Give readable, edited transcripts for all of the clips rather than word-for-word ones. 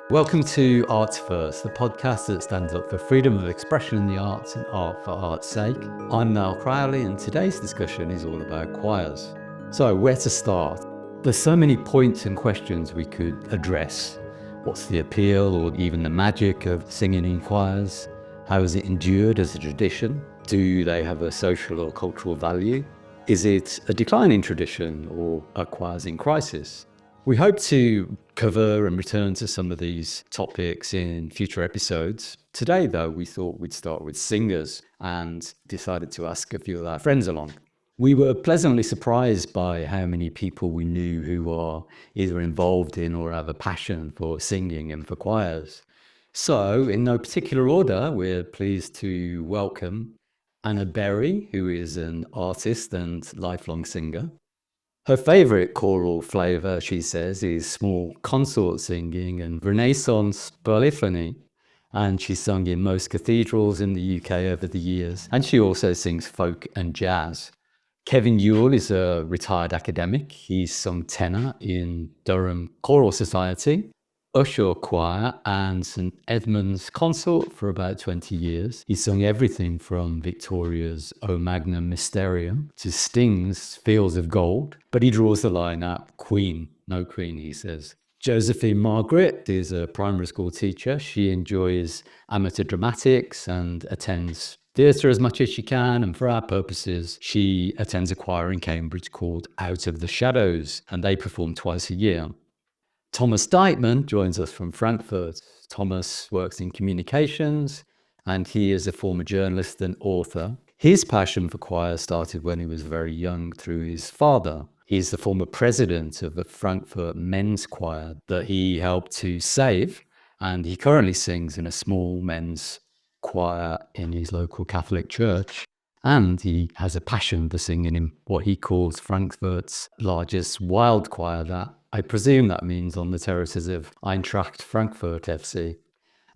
Welcome to Arts First, the podcast that stands up for freedom of expression in the arts and art for art's sake. I'm Niall Crowley, and today's discussion is all about choirs. So, where to start? There's so many points and questions we could address. What's the appeal or even the magic of singing in choirs? How has it endured as a tradition? Do they have a social or cultural value? Is it a declining tradition or are choirs in crisis? We hope to cover and return to some of these topics in future episodes. Today, though, we thought we'd start with singers and decided to ask a few of our friends along. We were pleasantly surprised by how many people we knew who are either involved in or have a passion for singing and for choirs. So, in no particular order, we're pleased to welcome Anna Berry, who is an artist and lifelong singer. Her favourite choral flavour, she says, is small consort singing and Renaissance polyphony. And she's sung in most cathedrals in the UK over the years. And she also sings folk and jazz. Kevin Yuill is a retired academic. He's sung tenor in Durham Choral Society, Ushaw Choir and St Edmund's consort for about 20 years. He's sung everything from Victoria's Magnum Mysterium to Sting's Fields of Gold, but he draws the line at Queen, no Queen, he says. Josephine Margaret is a primary school teacher. She enjoys amateur dramatics and attends theatre as much as she can, and for our purposes, she attends a choir in Cambridge called Out of the Shadows, and they perform twice a year. Thomas Deitman joins us from Frankfurt. Thomas works in communications and he is a former journalist and author. His passion for choir started when he was very young through his father. He's the former president of the Frankfurt men's choir that he helped to save, and he currently sings in a small men's choir in his local Catholic church. And he has a passion for singing in what he calls Frankfurt's largest wild choir. That I presume that means on the terraces of Eintracht Frankfurt FC.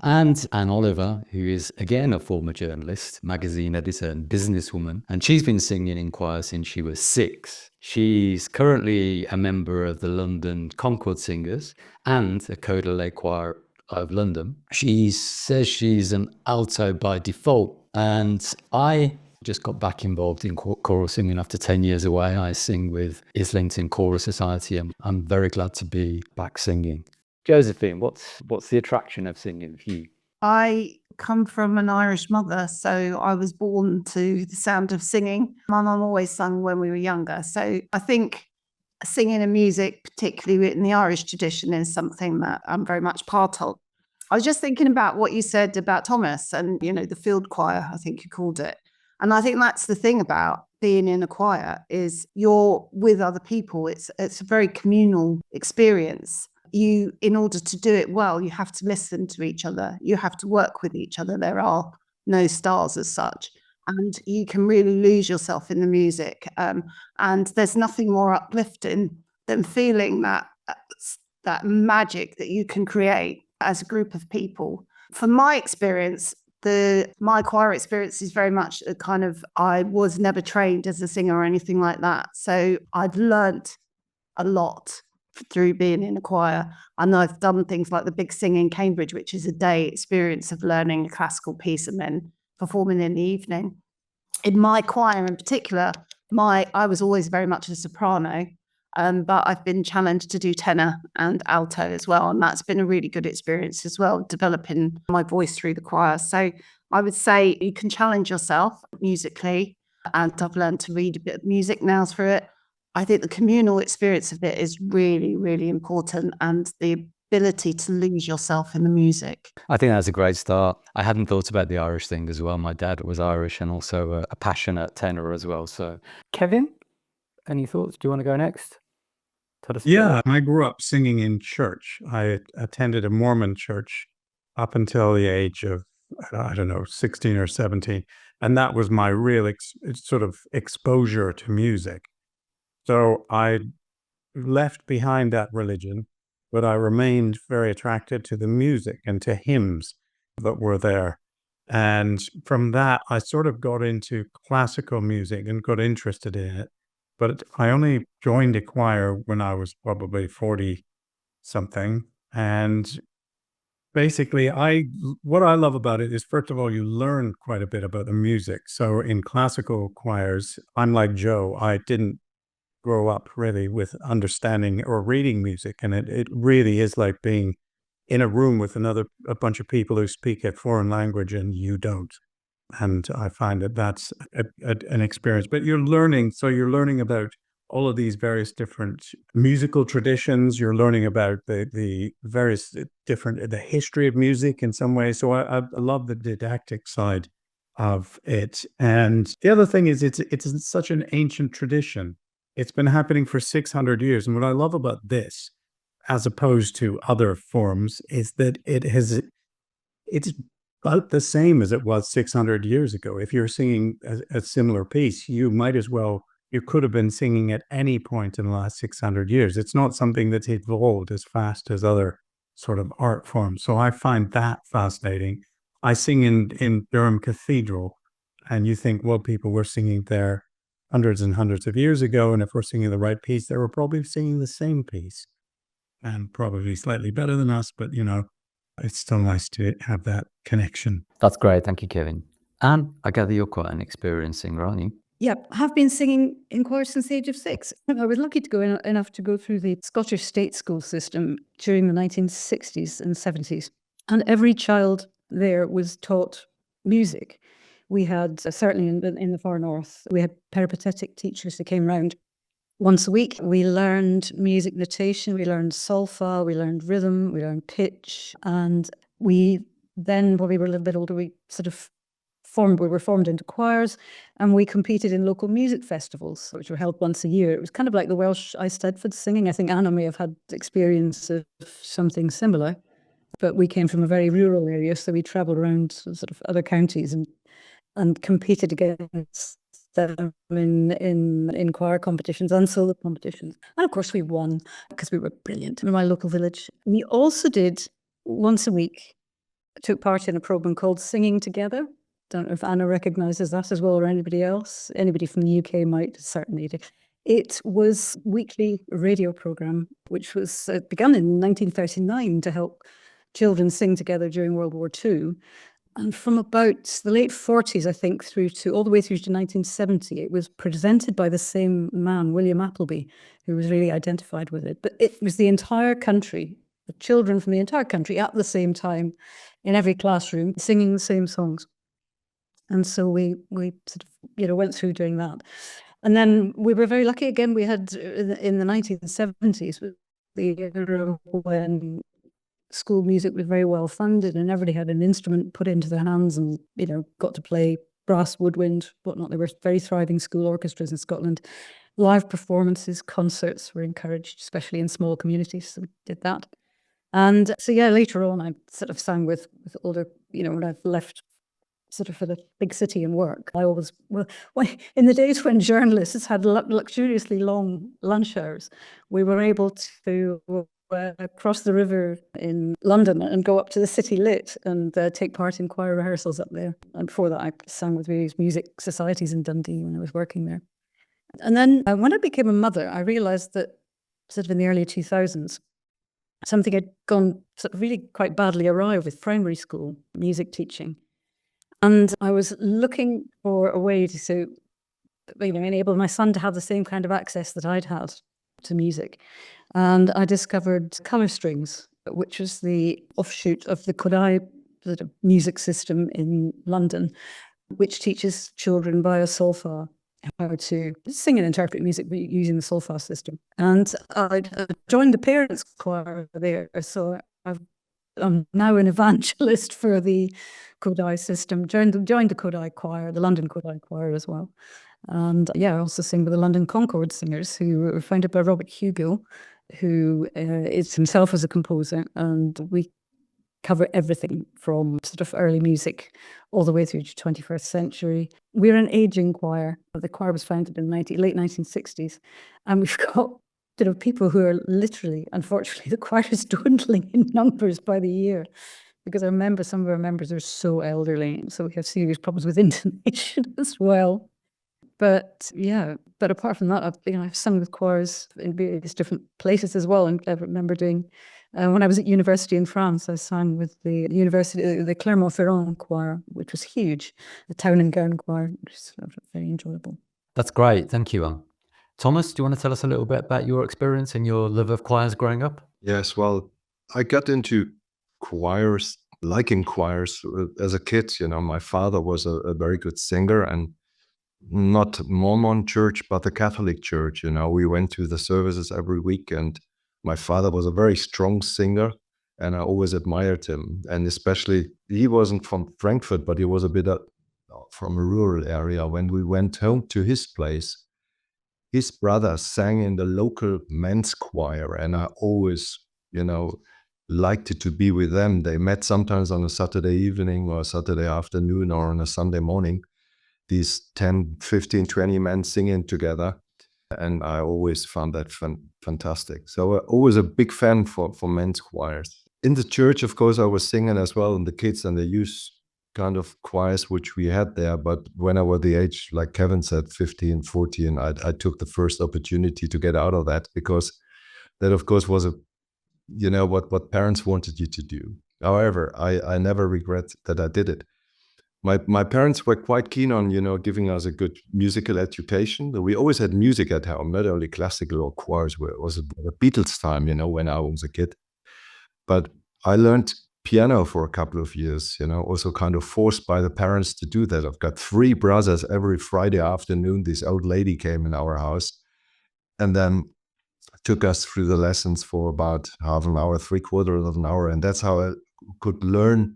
And Anne Oliver, who is again a former journalist, magazine editor and businesswoman, and she's been singing in choir since she was 6. She's currently a member of the London Concord Singers and a Coeur d'Alene Choir of London. She says she's an alto by default, and I just got back involved in choral singing after 10 years away. I sing with Islington Choral Society, and I'm very glad to be back singing. Josephine, what's the attraction of singing for you? I come from an Irish mother, so I was born to the sound of singing. My mum always sung when we were younger. So I think singing and music, particularly in the Irish tradition, is something that I'm very much part of. I was just thinking about what you said about Thomas and, the field choir, I think you called it. And I think that's the thing about being in a choir is you're with other people. It's a very communal experience. In order to do it well, you have to listen to each other. You have to work with each other. There are no stars as such. And you can really lose yourself in the music. And there's nothing more uplifting than feeling that magic that you can create as a group of people. From my experience, my choir experience is very much a kind of, I was never trained as a singer or anything like that. So I've learnt a lot through being in a choir. And I've done things like the Big Sing in Cambridge, which is a day experience of learning a classical piece and then performing in the evening. In my choir in particular, I was always very much a soprano, but I've been challenged to do tenor and alto as well. And that's been a really good experience as well, developing my voice through the choir. So I would say you can challenge yourself musically, and I've learned to read a bit of music now through it. I think the communal experience of it is really, really important, and the ability to lose yourself in the music. I think that's a great start. I hadn't thought about the Irish thing as well. My dad was Irish and also a passionate tenor as well. So, Kevin, any thoughts? Do you want to go next? Yeah, I grew up singing in church. I attended a Mormon church up until the age of, 16 or 17. And that was my real sort of exposure to music. So I left behind that religion, but I remained very attracted to the music and to hymns that were there. And from that, I sort of got into classical music and got interested in it. But I only joined a choir when I was probably 40 something. And basically, what I love about it is, first of all, you learn quite a bit about the music. So in classical choirs, I'm like Joe. I didn't grow up really with understanding or reading music, and it really is like being in a room with a bunch of people who speak a foreign language and you don't. And I find that that's an experience. But you're learning about all of these various different musical traditions. You're learning about the various different, the history of music in some ways. So I love the didactic side of it. And the other thing is it's such an ancient tradition. It's been happening for 600 years. And what I love about this, as opposed to other forms, is that it's about the same as it was 600 years ago. If you're singing a similar piece, you could have been singing at any point in the last 600 years. It's not something that's evolved as fast as other sort of art forms. So I find that fascinating. I sing in Durham Cathedral, and you think, well, people were singing there hundreds and hundreds of years ago, and if we're singing the right piece, they were probably singing the same piece and probably slightly better than us, but it's still nice to have that connection. That's great. Thank you, Kevin. And I gather you're quite an experienced singer, aren't you? Yep, have been singing in choir since the age of 6. I was lucky to go enough to go through the Scottish state school system during the 1960s and 70s. And every child there was taught music. We had, certainly in the far north, we had peripatetic teachers who came round once a week. We learned music notation, we learned solfa, we learned rhythm, we learned pitch. And we then, when we were a little bit older, we were formed into choirs, and we competed in local music festivals, which were held once a year. It was kind of like the Welsh Eisteddfod singing. I think Anna may have had experience of something similar, but we came from a very rural area, so we travelled around sort of other counties and competed against them in choir competitions and solo competitions. And of course we won because we were brilliant in my local village. We also did, once a week, took part in a programme called Singing Together. Don't know if Anna recognises that as well, or anybody else. Anybody from the UK might certainly do. It was a weekly radio programme, which was begun in 1939 to help children sing together during World War II. And from about the late 40s, I think, all the way through to 1970, it was presented by the same man, William Appleby, who was really identified with it. But it was the entire country, the children from the entire country at the same time, in every classroom, singing the same songs. And so we sort of, went through doing that. And then we were very lucky again. We had in the 1970s, the era when school music was very well funded and everybody had an instrument put into their hands and, got to play brass, woodwind, whatnot. There were very thriving school orchestras in Scotland. Live performances, concerts were encouraged, especially in small communities. So we did that. And so, later on, I sort of sang with older, when I've left sort of for the big city and work. I always, in the days when journalists had luxuriously long lunch hours, we were able to cross the river in London and go up to the City Lit and take part in choir rehearsals up there. And before that, I sang with various music societies in Dundee when I was working there. And then when I became a mother, I realised that sort of in the early 2000s, something had gone sort of really quite badly awry with primary school music teaching. And I was looking for a way to enable my son to have the same kind of access that I'd had to music. And I discovered colour strings, which was the offshoot of the Kodai sort of music system in London, which teaches children via solfa how to sing and interpret music using the solfa system. And I joined the parents' choir there, so I'm now an evangelist for the Kodai system. Joined the Kodai choir, the London Kodai choir as well. And I also sing with the London Concord Singers, who were founded by Robert Yuill, who is himself as a composer. And we cover everything from sort of early music all the way through to 21st century. We're an ageing choir. The choir was founded in the late 1960s. And we've got people who are literally, unfortunately, the choir is dwindling in numbers by the year because some of our members are so elderly. So we have serious problems with intonation as well. But apart from that, I've sung with choirs in various different places as well. And I remember doing, when I was at university in France, I sang with the Clermont-Ferrand choir, which was huge, the Town and Gown choir, which was very enjoyable. That's great. Thank you. Thomas, do you want to tell us a little bit about your experience and your love of choirs growing up? Yes, well, I got into choirs, liking choirs as a kid. My father was a very good singer, and not Mormon church, but the Catholic church. We went to the services every week, and my father was a very strong singer, and I always admired him. And especially, he wasn't from Frankfurt, but he was a bit from a rural area. When we went home to his place, his brother sang in the local men's choir, and I always, liked it to be with them. They met sometimes on a Saturday evening or a Saturday afternoon or on a Sunday morning, these 10, 15, 20 men singing together. And I always found that fantastic. So always a big fan for men's choirs. In the church, of course, I was singing as well, and the kids and the youth kind of choirs which we had there. But when I was the age, like Kevin said, 15, 14, I took the first opportunity to get out of that, because that, of course, was what parents wanted you to do. However, I never regret that I did it. My parents were quite keen on, giving us a good musical education. We always had music at home, not only classical or choirs. It was a Beatles time, when I was a kid. But I learned piano for a couple of years, also kind of forced by the parents to do that. I've got 3 brothers. Every Friday afternoon, this old lady came in our house and then took us through the lessons for about half an hour, 3/4 of an hour. And that's how I could learn,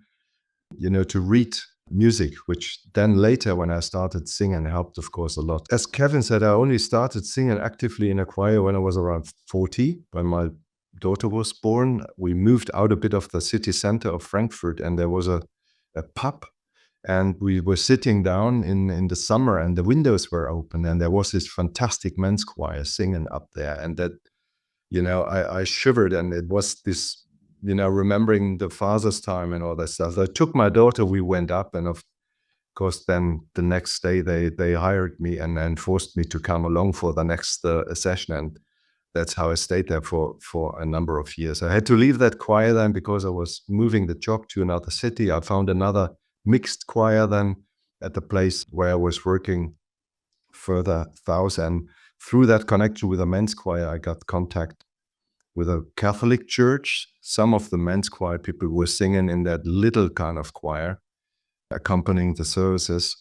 to read music, which then later, when I started singing, helped, of course, a lot. As Kevin said, I only started singing actively in a choir when I was around 40, when my daughter was born. We moved out a bit of the city center of Frankfurt, and there was a pub, and we were sitting down in the summer, and the windows were open, and there was this fantastic men's choir singing up there. And that, I shivered, and it was this, remembering the father's time and all that stuff. So I took my daughter, we went up, and of course, then the next day they hired me and forced me to come along for the next session. And that's how I stayed there for a number of years. I had to leave that choir then because I was moving the job to another city. I found another mixed choir then at the place where I was working further south. And through that connection with a men's choir, I got contact with a Catholic church. Some of the men's choir people were singing in that little kind of choir, accompanying the services.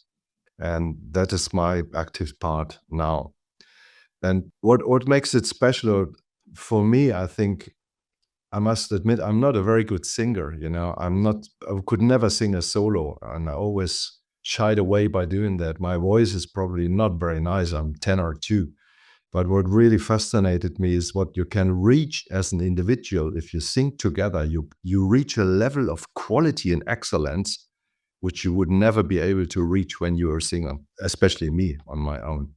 And that is my active part now. And what makes it special for me, I think, I must admit, I'm not a very good singer. I could never sing a solo, and I always shied away by doing that. My voice is probably not very nice. I'm tenor too. But what really fascinated me is what you can reach as an individual. If you sing together, you reach a level of quality and excellence which you would never be able to reach when you are a singer, especially me on my own.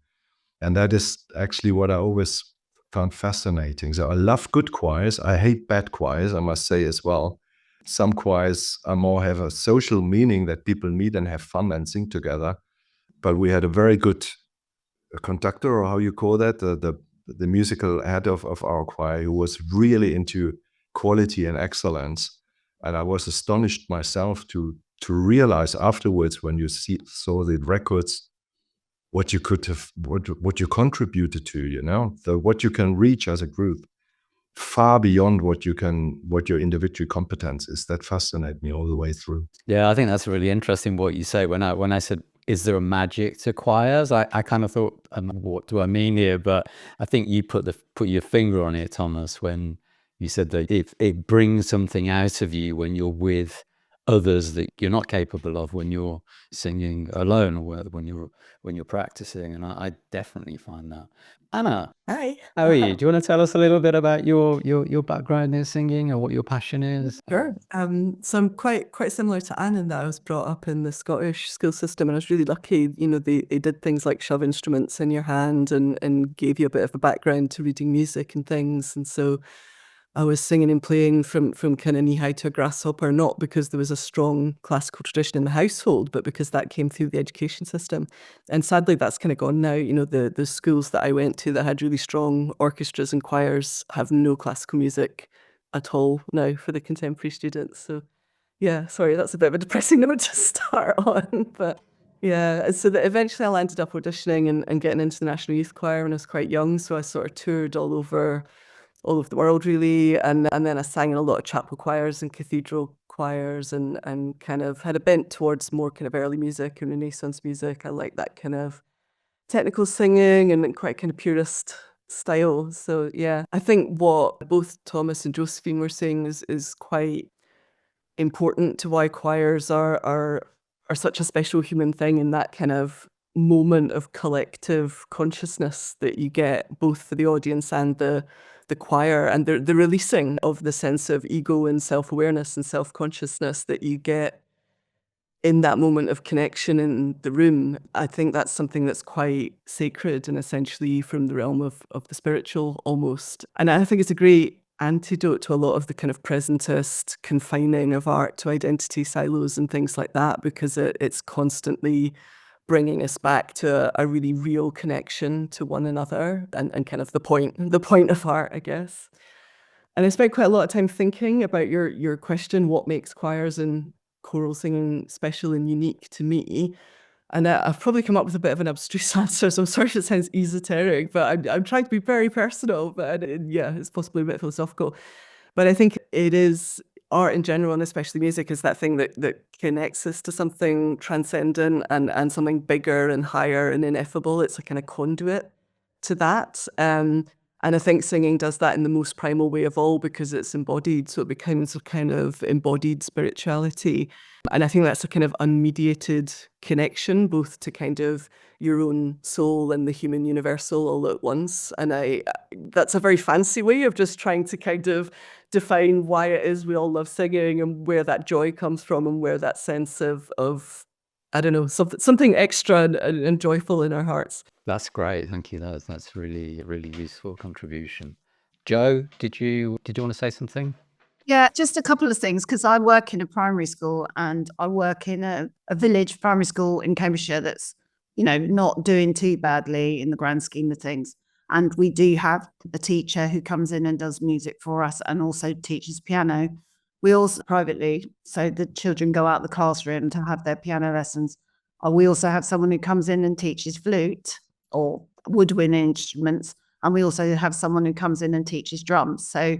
And that is actually what I always found fascinating. So I love good choirs. I hate bad choirs, I must say as well. Some choirs are more have a social meaning that people meet and have fun and sing together. But we had a very good conductor, or how you call that, the musical head of our choir, who was really into quality and excellence. And I was astonished myself to realize afterwards, when you saw the records, what you could have, what you contributed to, what you can reach as a group, far beyond what your individual competence is. That fascinated me all the way through. Yeah, I think that's really interesting what you say. When I said, is there a magic to choirs? I kind of thought, what do I mean here? But I think you put your finger on it, Thomas, when you said that it brings something out of you when you're with others that you're not capable of when you're singing alone, or when you're practicing. And I definitely find that. Anna, Hi. how are you? Do you want to tell us a little bit about your background in singing, or what your passion is? Sure. So I'm quite similar to Anne in that I was brought up in the Scottish school system, and I was really lucky. They did things like shove instruments in your hand and gave you a bit of a background to reading music and things. And so I was singing and playing from kind of knee high to a grasshopper, not because there was a strong classical tradition in the household, but because that came through the education system. And sadly, that's kind of gone now. You know, the schools that I went to that had really strong orchestras and choirs have no classical music at all now for the contemporary students. So yeah, sorry, that's a bit of a depressing note to start on, but yeah. So that eventually I landed up auditioning and getting into the National Youth Choir when I was quite young. So I sort of toured all over the world really, and then I sang in a lot of chapel choirs and cathedral choirs, and kind of had a bent towards more kind of early music and Renaissance music. I like that kind of technical singing and quite kind of purist style. So yeah, I think what both Thomas and Josephine were saying is quite important to why choirs are such a special human thing, in that kind of moment of collective consciousness that you get both for the audience and the choir, and the releasing of the sense of ego and self-awareness and self-consciousness that you get in that moment of connection in the room. I think that's something that's quite sacred and essentially from the realm of the spiritual almost. And I think it's a great antidote to a lot of the kind of presentist confining of art to identity silos and things like that, because it's constantly bringing us back to a really real connection to one another and kind of the point of art, I guess. And I spent quite a lot of time thinking about your question, what makes choirs and choral singing special and unique to me? And I've probably come up with a bit of an abstruse answer, so I'm sorry if it sounds esoteric, but I'm trying to be very personal, but yeah, it's possibly a bit philosophical. But I think it is art in general, and especially music, is that thing that connects us to something transcendent and something bigger and higher and ineffable. It's a kind of conduit to that. And I think singing does that in the most primal way of all, because it's embodied. So it becomes a kind of embodied spirituality. And I think that's a kind of unmediated connection, both to kind of your own soul and the human universal all at once. And that's a very fancy way of just trying to kind of define why it is we all love singing and where that joy comes from and where that sense of I don't know, something extra and joyful in our hearts. That's great. Thank you. That's really, really useful contribution. Joe, did you want to say something? Yeah, just a couple of things, because I work in a primary school and I work in a village primary school in Cambridgeshire that's, not doing too badly in the grand scheme of things. And we do have a teacher who comes in and does music for us and also teaches piano. We also privately, so the children go out the classroom to have their piano lessons. We also have someone who comes in and teaches flute or woodwind instruments. And we also have someone who comes in and teaches drums. So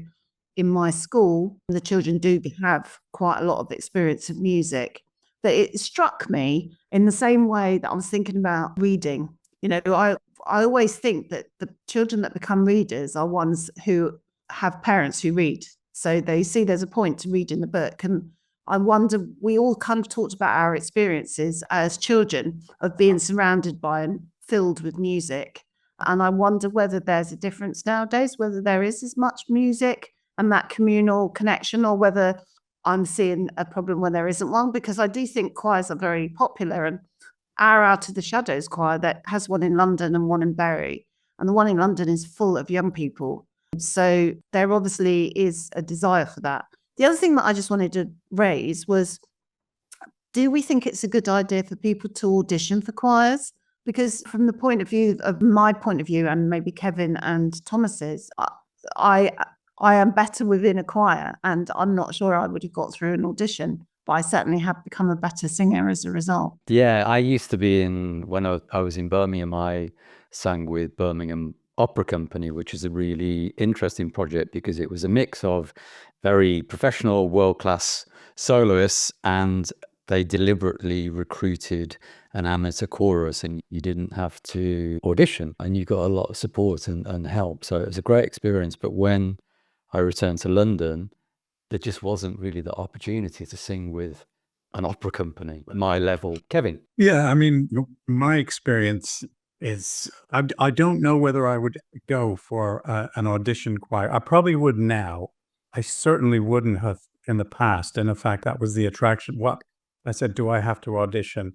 in my school, the children do have quite a lot of experience of music. But it struck me in the same way that I was thinking about reading. I always think that the children that become readers are ones who have parents who read. So they see there's a point to reading the book. And I wonder, we all kind of talked about our experiences as children of being surrounded by and filled with music. And I wonder whether there's a difference nowadays, whether there is as much music and that communal connection, or whether I'm seeing a problem when there isn't one, because I do think choirs are very popular. And our Out of the Shadows choir that has one in London and one in Bury, and the one in London is full of young people. So there obviously is a desire for that. The other thing that I just wanted to raise was, do we think it's a good idea for people to audition for choirs? Because from the point of view of my point of view, and maybe Kevin and Thomas's, I am better within a choir, and I'm not sure I would have got through an audition, but I certainly have become a better singer as a result. Yeah, I used to be when I was in Birmingham, I sang with Birmingham Opera Company, which is a really interesting project because it was a mix of very professional, world-class soloists, and they deliberately recruited an amateur chorus, and you didn't have to audition, and you got a lot of support and help. So it was a great experience. But when I returned to London, there just wasn't really the opportunity to sing with an opera company at my level. Kevin? Yeah, I mean, my experience is I don't know whether I would go for an audition choir. I probably would now. I certainly wouldn't have in the past. And in fact, that was the attraction. I said, do I have to audition?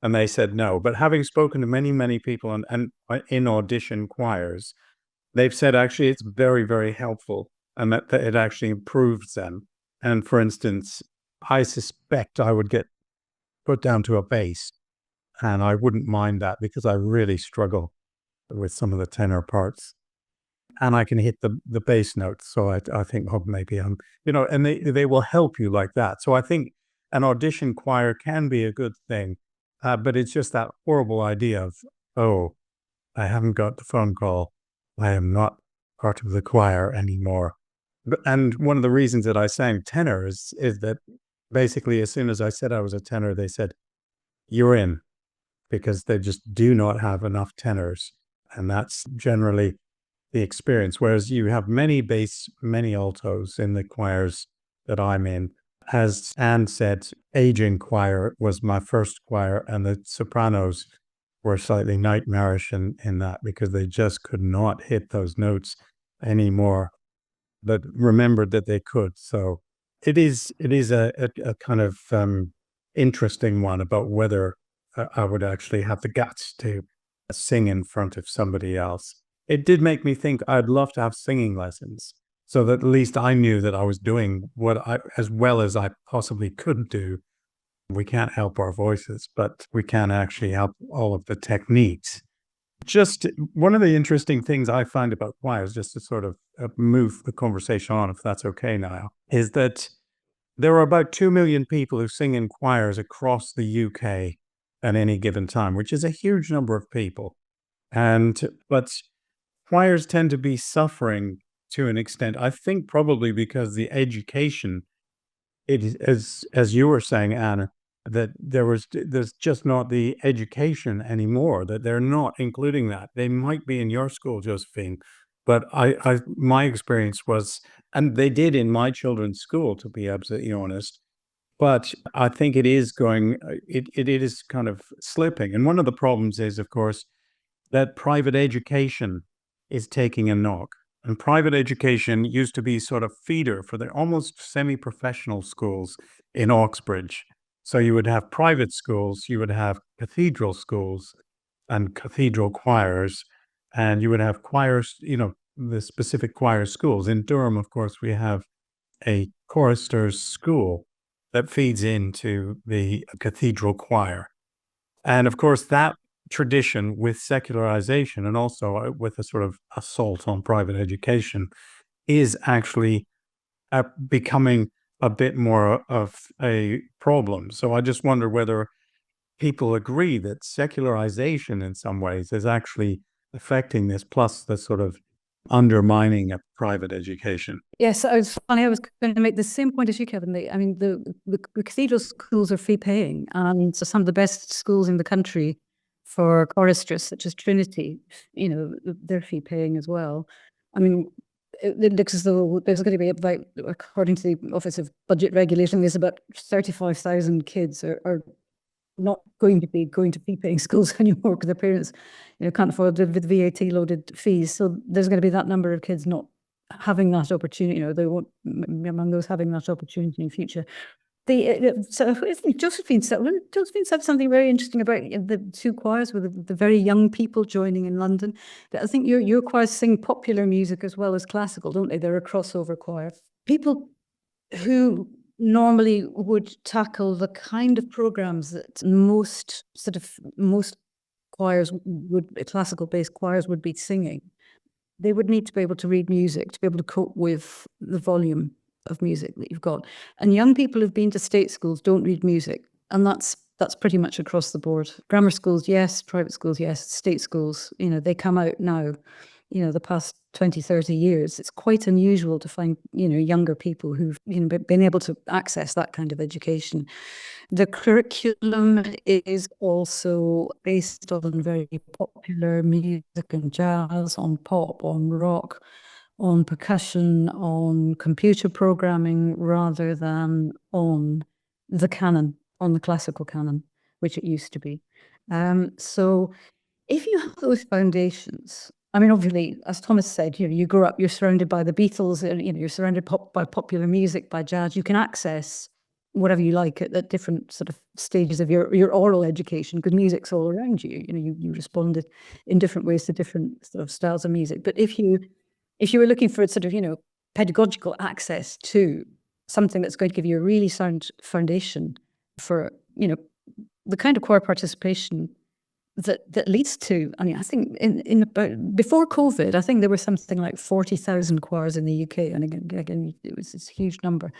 And they said no. But having spoken to many, many people and in audition choirs, they've said actually it's very, very helpful. and that it actually improves them. And for instance, I suspect I would get put down to a bass, and I wouldn't mind that because I really struggle with some of the tenor parts. And I can hit the bass notes. So I think, oh, maybe I'm, and they will help you like that. So I think an audition choir can be a good thing, but it's just that horrible idea of, oh, I haven't got the phone call. I am not part of the choir anymore. And one of the reasons that I sang tenor is that basically as soon as I said I was a tenor, they said, you're in, because they just do not have enough tenors. And that's generally the experience. Whereas you have many bass, many altos in the choirs that I'm in. As Anne said, aging choir was my first choir, and the sopranos were slightly nightmarish in that because they just could not hit those notes anymore, but remembered that they could. So it is a kind of interesting one about whether I would actually have the guts to sing in front of somebody else. It did make me think I'd love to have singing lessons so that at least I knew that I was doing as well as I possibly could do. We can't help our voices, but we can actually help all of the techniques. Just one of the interesting things I find about choirs, just to sort of move the conversation on, if that's okay now, is that there are about 2 million people who sing in choirs across the UK at any given time, which is a huge number of people. But choirs tend to be suffering to an extent, I think probably because the education, it is, as you were saying, Anna, that there's just not the education anymore, that they're not including that. They might be in your school, Josephine, but my experience was, and they did in my children's school, to be absolutely honest, but I think it is it is kind of slipping. And one of the problems is, of course, that private education is taking a knock. And private education used to be sort of feeder for the almost semi-professional schools in Oxbridge. So you would have private schools, you would have cathedral schools and cathedral choirs, and you would have choirs, the specific choir schools. In Durham, of course, we have a choristers' school that feeds into the cathedral choir. And of course, that tradition with secularization and also with a sort of assault on private education is actually becoming a bit more of a problem. So I just wonder whether people agree that secularization in some ways is actually affecting this, plus the sort of undermining of private education. Yes, I was going to make the same point as you, Kevin. The cathedral schools are fee paying, and so some of the best schools in the country for choristers, such as Trinity, they're fee paying as well. I mean, it looks as though there's going to be about, according to the Office of Budget Regulation, there's about 35,000 kids are not going to be going to fee-paying schools anymore because their parents, can't afford the VAT-loaded fees. So there's going to be that number of kids not having that opportunity. They won't be among those having that opportunity in future. So I think Josephine said something very interesting about the two choirs with the very young people joining in London. I think your choirs sing popular music as well as classical, don't they? They're a crossover choir. People who normally would tackle the kind of programs that most choirs classical-based choirs would be singing. They would need to be able to read music, to be able to cope with the volume of music that you've got. And young people who've been to state schools don't read music. And that's pretty much across the board. Grammar schools, yes. Private schools, yes. State schools, they come out now. The past 20, 30 years, it's quite unusual to find, younger people who've been able to access that kind of education. The curriculum is also based on very popular music and jazz, on pop, on rock, on percussion, on computer programming, rather than on the canon, on the classical canon, which it used to be. So if you have those foundations, obviously, as Thomas said, you grow up, you're surrounded by the Beatles, and you're surrounded by popular music, by jazz. You can access whatever you like at different sort of stages of your oral education, because music's all around you. You responded in different ways to different sort of styles of music. But if you were looking for sort of, pedagogical access to something that's going to give you a really sound foundation for, the kind of choir participation that leads to, I think in about before COVID, I think there were something like 40,000 choirs in the UK, and again it was this huge number.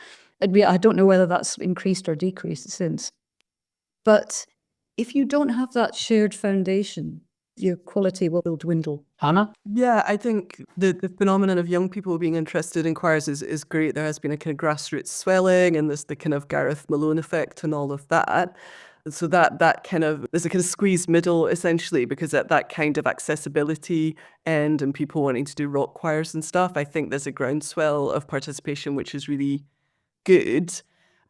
I don't know whether that's increased or decreased since. But if you don't have that shared foundation, your quality will dwindle. Hannah? Yeah, I think the phenomenon of young people being interested in choirs is great. There has been a kind of grassroots swelling, and there's the kind of Gareth Malone effect and all of that. So that kind of, there's a kind of squeezed middle essentially, because at that kind of accessibility end and people wanting to do rock choirs and stuff, I think there's a groundswell of participation which is really good.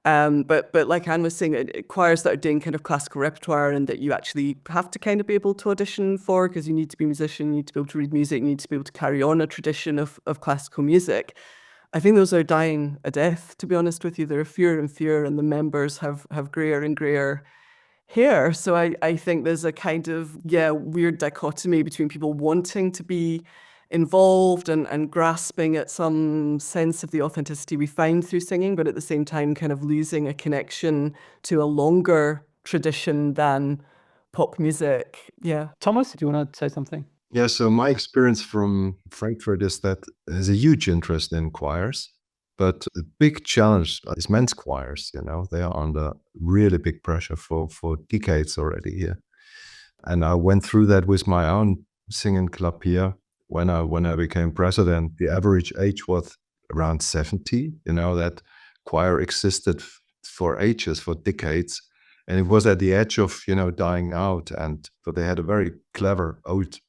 But like Anne was saying, choirs that are doing kind of classical repertoire and that you actually have to kind of be able to audition for, because you need to be a musician, you need to be able to read music, you need to be able to carry on a tradition of classical music. I think those are dying a death, to be honest with you. There are fewer and fewer, and the members have greyer and greyer hair. So I think there's a kind of, weird dichotomy between people wanting to be involved and grasping at some sense of the authenticity we find through singing, but at the same time kind of losing a connection to a longer tradition than pop music. Yeah. Thomas, do you want to say something? Yeah, so my experience from Frankfurt is that there's a huge interest in choirs, but the big challenge is men's choirs. They are under really big pressure for decades already here. And I went through that with my own singing club here. When I became president, the average age was around 70. That choir existed for ages, for decades, and it was at the edge of dying out. And but they had a very clever old,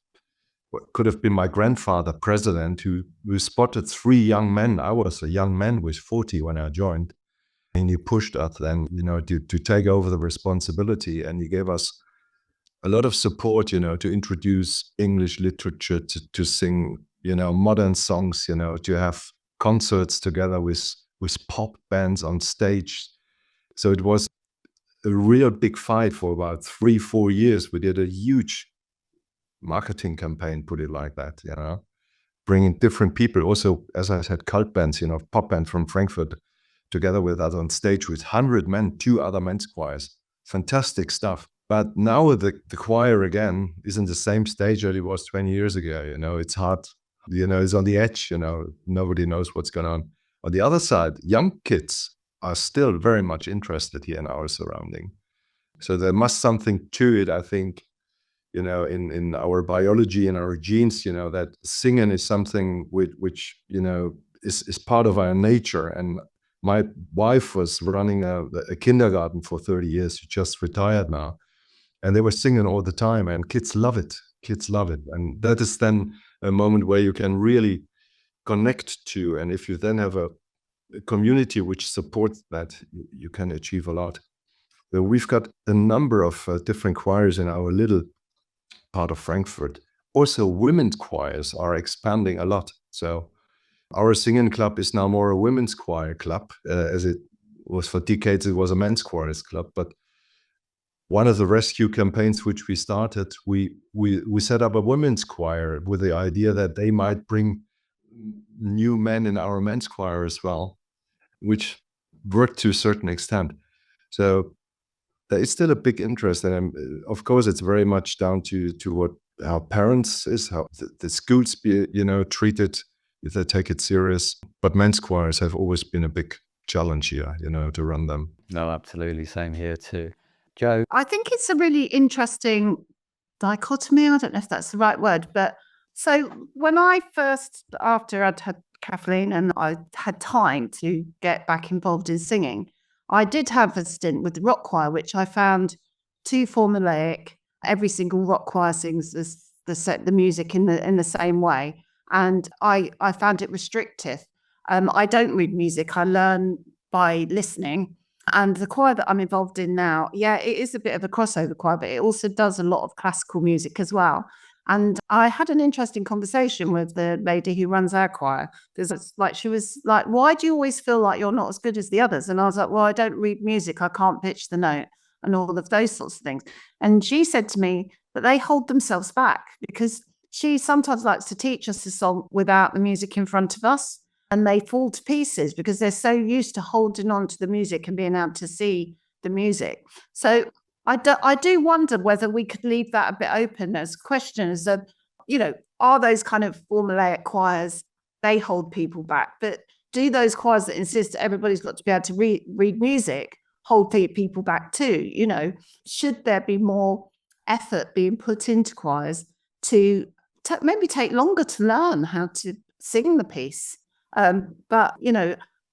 what could have been my grandfather, president, who spotted 3 young men. I was a young man, was 40 when I joined, and he pushed us then to take over the responsibility, and he gave us a lot of support, to introduce English literature, to sing, modern songs, to have concerts together with pop bands on stage. So it was a real big fight for about 3-4 years. We did a huge marketing campaign, put it like that, bringing different people. Also, as I said, cult bands, pop band from Frankfurt, together with us on stage with 100 men, 2 other men's choirs. Fantastic stuff. But now the choir again is in the same stage that it was 20 years ago. It's hard, it's on the edge, nobody knows what's going on. On the other side, young kids are still very much interested here in our surrounding. So there must something to it, I think, in our biology and our genes, that singing is something which is part of our nature. And my wife was running a kindergarten for 30 years. She just retired now. And they were singing all the time, and kids love it. Kids love it. And that is then a moment where you can really connect to. And if you then have a community which supports that, you can achieve a lot. So we've got a number of different choirs in our little part of Frankfurt. Also, women's choirs are expanding a lot. So our singing club is now more a women's choir club, as it was for decades. It was a men's chorus club, but one of the rescue campaigns which we started, we set up a women's choir with the idea that they might bring new men in our men's choir as well, which worked to a certain extent. So there is still a big interest, and of course it's very much down to what our parents is, how the schools be treated, if they take it serious. But men's choirs have always been a big challenge here, to run them. No, absolutely. Same here too. Joe? I think it's a really interesting dichotomy. I don't know if that's the right word, but so when I first, after I'd had Kathleen and I had time to get back involved in singing, I did have a stint with the rock choir, which I found too formulaic. Every single rock choir sings the music in the same way, and I found it restrictive. I don't read music; I learn by listening. And the choir that I'm involved in now, it is a bit of a crossover choir, but it also does a lot of classical music as well. And I had an interesting conversation with the lady who runs our choir. She was like, why do you always feel like you're not as good as the others? And I was like, well, I don't read music. I can't pitch the note and all of those sorts of things. And she said to me that they hold themselves back because she sometimes likes to teach us the song without the music in front of us. and they fall to pieces because they're so used to holding on to the music and being able to see the music. So I do wonder whether we could leave that a bit open as a question, as a, are those kind of formulaic choirs, they hold people back, but do those choirs that insist that everybody's got to be able to read music hold people back too? Should there be more effort being put into choirs to maybe take longer to learn how to sing the piece, but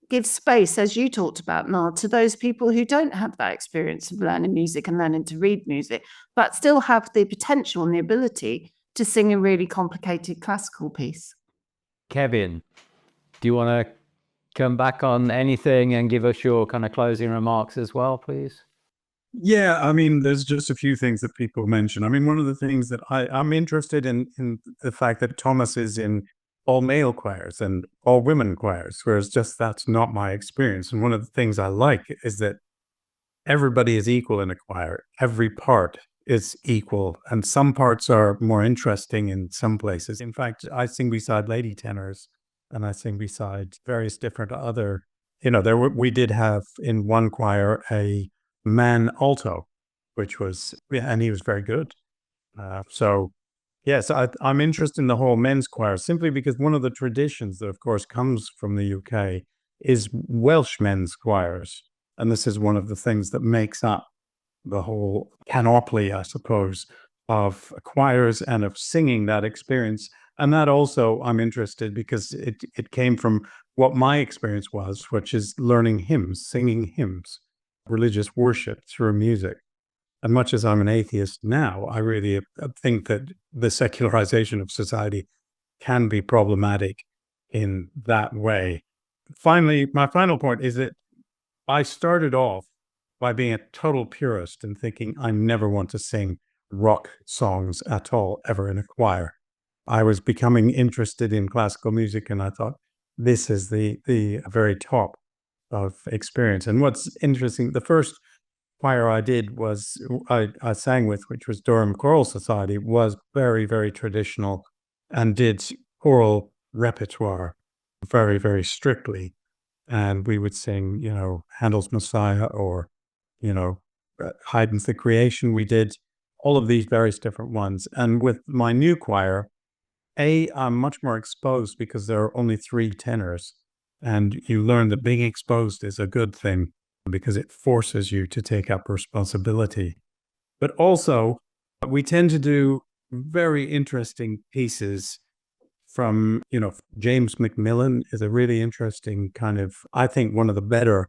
give space, as you talked about, Niall, to those people who don't have that experience of learning music and learning to read music, but still have the potential and the ability to sing a really complicated classical piece. Kevin, do you want to come back on anything and give us your kind of closing remarks as well, please? Yeah, I mean, there's just a few things that people mention. I mean, one of the things that I'm interested in the fact that Thomas is in all male choirs and all women choirs, whereas just that's not my experience. And one of the things I like is that everybody is equal in a choir. Every part is equal, and some parts are more interesting in some places. In fact, I sing beside lady tenors, and I sing beside various different other, we did have in one choir a man alto, and he was very good. So yes, I'm interested in the whole men's choir simply because one of the traditions that, of course, comes from the UK is Welsh men's choirs. And this is one of the things that makes up the whole panoply, I suppose, of choirs and of singing that experience. And that also I'm interested because it came from what my experience was, which is learning hymns, singing hymns, religious worship through music. And much as I'm an atheist now, I really think that the secularization of society can be problematic in that way. Finally, my final point is that I started off by being a total purist and thinking I never want to sing rock songs at all, ever in a choir. I was becoming interested in classical music, and I thought this is the very top of experience. And what's interesting, the first choir I did was I sang with, which was Durham Choral Society, was very, very traditional and did choral repertoire very, very strictly. And we would sing, Handel's Messiah or, Haydn's The Creation. We did all of these various different ones. And with my new choir, I'm much more exposed because there are only 3 tenors. And you learn that being exposed is a good thing because it forces you to take up responsibility. But also, we tend to do very interesting pieces from, James Macmillan is a really interesting kind of, I think, one of the better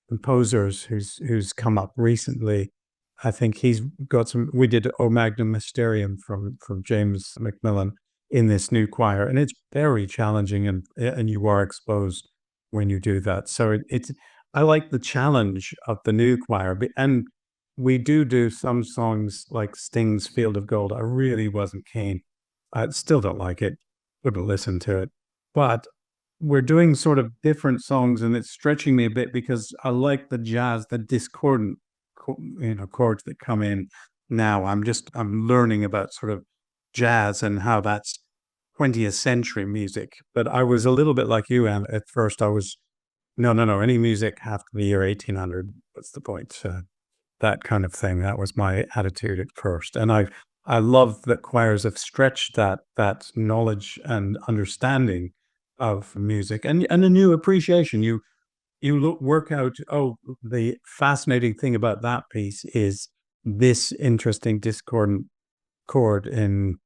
composers who's come up recently. I think he's got we did O Magnum Mysterium from James Macmillan in this new choir, and it's very challenging, and you are exposed when you do that. So I like the challenge of the new choir, and we do some songs like Sting's Field of Gold. I really wasn't keen. I still don't like it. Wouldn't listen to it, but we're doing sort of different songs, and it's stretching me a bit because I like the jazz, the discordant, chords that come in now. I'm learning about sort of jazz and how that's 20th century music. But I was a little bit like you, Anne. At first, I was no, any music after the year 1800. What's the point? That kind of thing. That was my attitude at first, and I love that choirs have stretched that knowledge and understanding of music and a new appreciation. You work out, the fascinating thing about that piece is this interesting discordant chord in,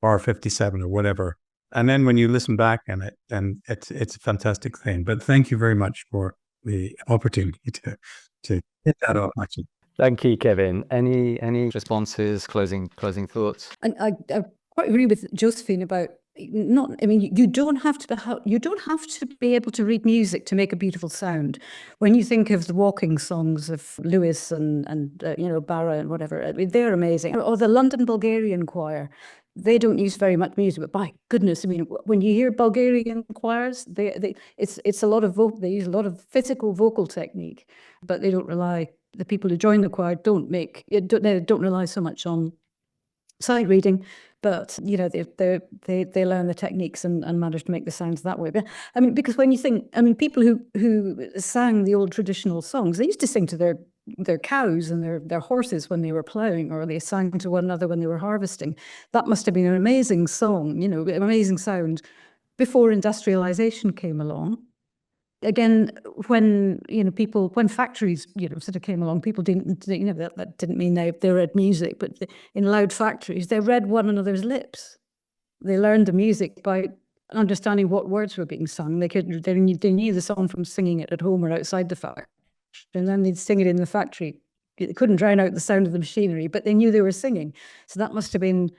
bar 57 or whatever. And then when you listen back on it, then it's a fantastic thing. But thank you very much for the opportunity to hit that off, actually. Thank you, Kevin. Any responses, closing thoughts? And I quite agree with Josephine about you don't have to be able to read music to make a beautiful sound. When you think of the walking songs of Lewis and Barra and whatever, they're amazing. Or the London Bulgarian choir, they don't use very much music, but by goodness, when you hear Bulgarian choirs, it's a lot of they use a lot of physical vocal technique, but they don't rely. The people who join the choir don't rely so much on sight reading, but they learn the techniques and manage to make the sounds that way. But I mean, because when you think, I mean, people who sang the old traditional songs, they used to sing to their cows and their horses when they were ploughing, or they sang to one another when they were harvesting. That must have been an amazing song, an amazing sound before industrialization came along. Again, when factories sort of came along, people didn't that didn't mean they read music, but in loud factories they read one another's lips. They learned the music by understanding what words were being sung. They knew the song from singing it at home or outside the factory, and then they'd sing it in the factory. They couldn't drown out the sound of the machinery, but they knew they were singing. So that must have been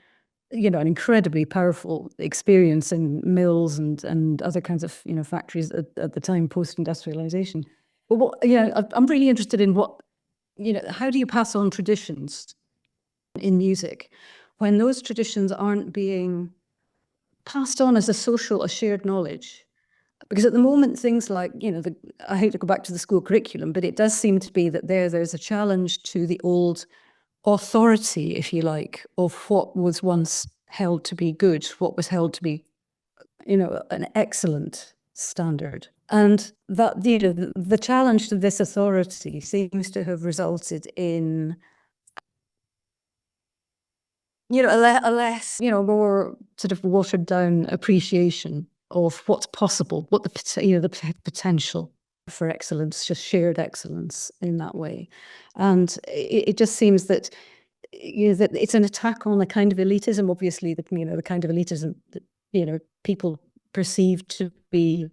an incredibly powerful experience in mills and other kinds of factories at the time post-industrialization. But I'm really interested in how do you pass on traditions in music when those traditions aren't being passed on as a shared knowledge? Because at the moment, things like, I hate to go back to the school curriculum, but it does seem to be that there's a challenge to the old authority, if you like, of what was once held to be good, what was held to be, an excellent standard. And that, the challenge to this authority seems to have resulted in, a less, more sort of watered down appreciation of what's possible, what the potential for excellence, just shared excellence in that way. And it just seems that that it's an attack on a kind of elitism, obviously, the kind of elitism that people perceive to be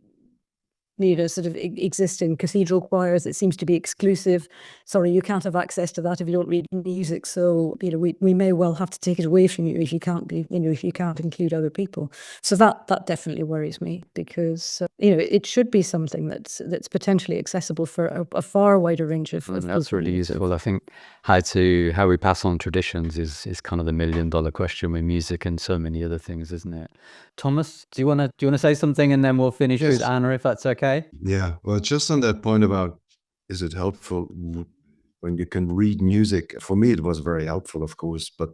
sort of exist in cathedral choirs. It seems to be exclusive. Sorry, you can't have access to that if you don't read music. So we may well have to take it away from you if you can't if you can't include other people. So that definitely worries me, because it should be something that's potentially accessible for a far wider range of that's really useful. I think how we pass on traditions is kind of the $1 million question with music and so many other things, isn't it? Thomas, do you want to say something, and then we'll finish with Anna, if that's okay? Yeah, well, just on that point about, is it helpful when you can read music? For me, it was very helpful, of course, but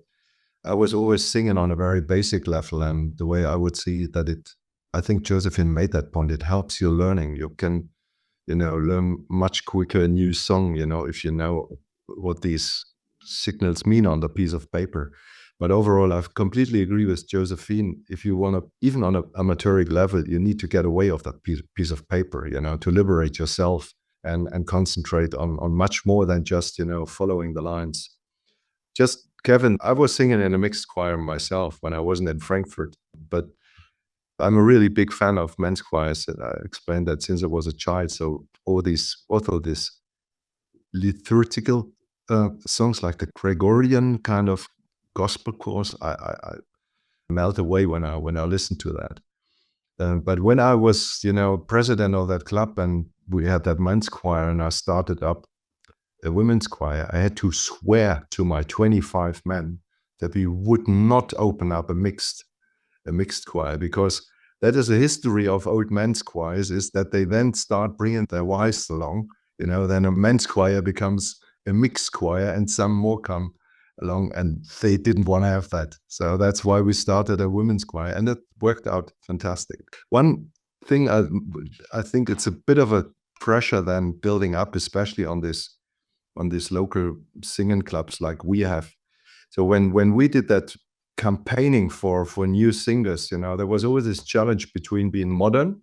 I was always singing on a very basic level. And the way I would see that I think Josephine made that point, it helps you learning. You can, learn much quicker a new song, if you know what these signals mean on the piece of paper. But overall, I completely agree with Josephine. If you want to, even on an amateuric level, you need to get away of that piece of paper, to liberate yourself and concentrate on much more than just, following the lines. Just, Kevin, I was singing in a mixed choir myself when I wasn't in Frankfurt, but I'm a really big fan of men's choirs. And I explained that since I was a child. So all these liturgical songs, like the Gregorian kind of gospel chorus, I melt away when I listen to that. But when I was, president of that club, and we had that men's choir, and I started up a women's choir, I had to swear to my 25 men that we would not open up a mixed choir, because that is a history of old men's choirs, is that they then start bringing their wives along. Then a men's choir becomes a mixed choir, and some more come along, and they didn't want to have that. So that's why we started a women's choir, and it worked out fantastic. One thing, I think it's a bit of a pressure then building up, especially on these local singing clubs like we have. So when we did that campaigning for new singers, there was always this challenge between being modern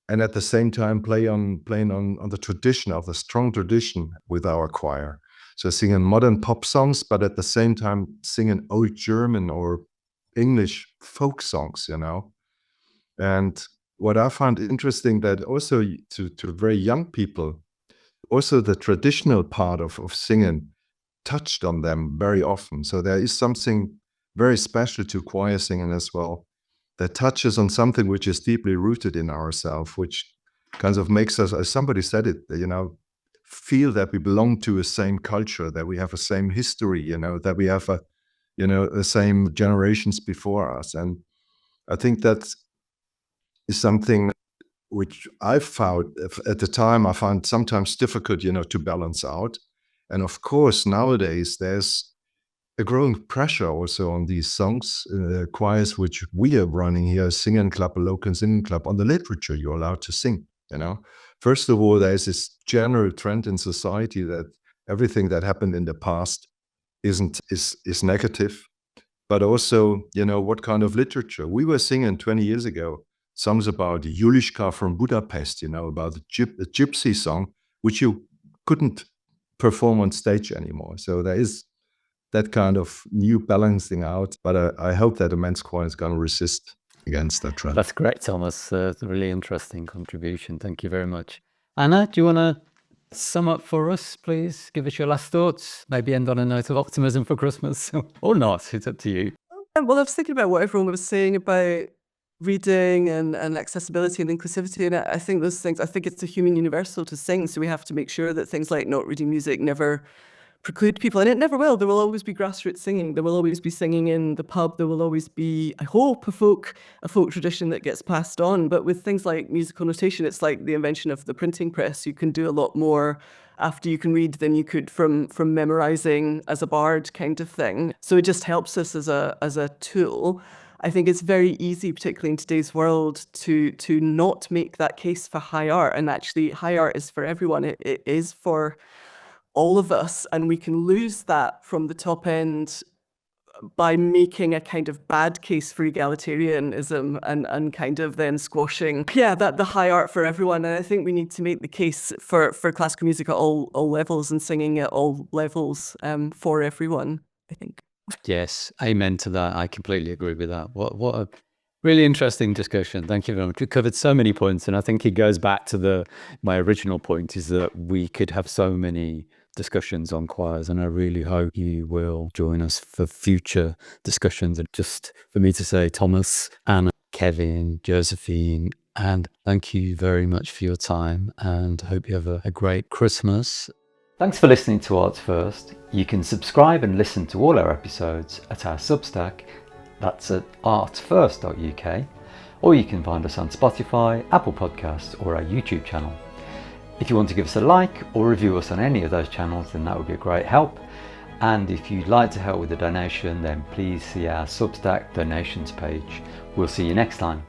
and at the same time playing on the tradition, of the strong tradition with our choir. So singing modern pop songs, but at the same time singing old German or English folk songs, And what I found interesting, that also to very young people, also the traditional part of singing touched on them very often. So there is something very special to choir singing as well, that touches on something which is deeply rooted in ourselves, which kind of makes us, as somebody said it, feel that we belong to a same culture, that we have a same history, that we have the same generations before us. And I think that is something which I found at the time, I found sometimes difficult, to balance out. And of course, nowadays there's a growing pressure also on these songs, choirs which we are running here, singing club, a local singing club, on the literature you're allowed to sing, you know. First of all, there's this general trend in society that everything that happened in the past is negative, but also, you know, what kind of literature. We were singing 20 years ago songs about Yuill from Budapest, you know, about the gypsy song, which you couldn't perform on stage anymore. So there is that kind of new balancing out. But I hope that the men's choir is going to resist against that trend. That's great, Thomas. It's a really interesting contribution. Thank you very much. Anna, do you want to sum up for us, please? Give us your last thoughts. Maybe end on a note of optimism for Christmas or not. It's up to you. Well, I was thinking about what everyone was saying about reading and accessibility and inclusivity. And I think those things, I think it's a human universal to sing. So we have to make sure that things like not reading music never preclude people, and it never will. There will always be grassroots singing. There will always be singing in the pub. There will always be, I hope, a folk tradition that gets passed on. But with things like musical notation, it's like the invention of the printing press. You can do a lot more after you can read than you could from memorizing as a bard kind of thing. So it just helps us as a tool. I think it's very easy, particularly in today's world, to not make that case for high art. And actually, high art is for everyone. It is for all of us, and we can lose that from the top end by making a kind of bad case for egalitarianism and kind of then squashing that the high art for everyone. And I think we need to make the case for classical music at all levels and singing at all levels for everyone, I think. Yes, amen to that. I completely agree with that. What a really interesting discussion. Thank you very much. We covered so many points, and I think it goes back to my original point, is that we could have so many discussions on choirs, and I really hope you will join us for future discussions. And just for me to say, Thomas, Anna, Kevin, Josephine, and thank you very much for your time, and hope you have a great Christmas. Thanks for listening to Arts First. You can subscribe and listen to all our episodes at our Substack. That's at artsfirst.uk, or you can find us on Spotify, Apple Podcasts, or our YouTube channel. If you want to give us a like or review us on any of those channels, then that would be a great help. And if you'd like to help with a donation, then please see our Substack donations page. We'll see you next time.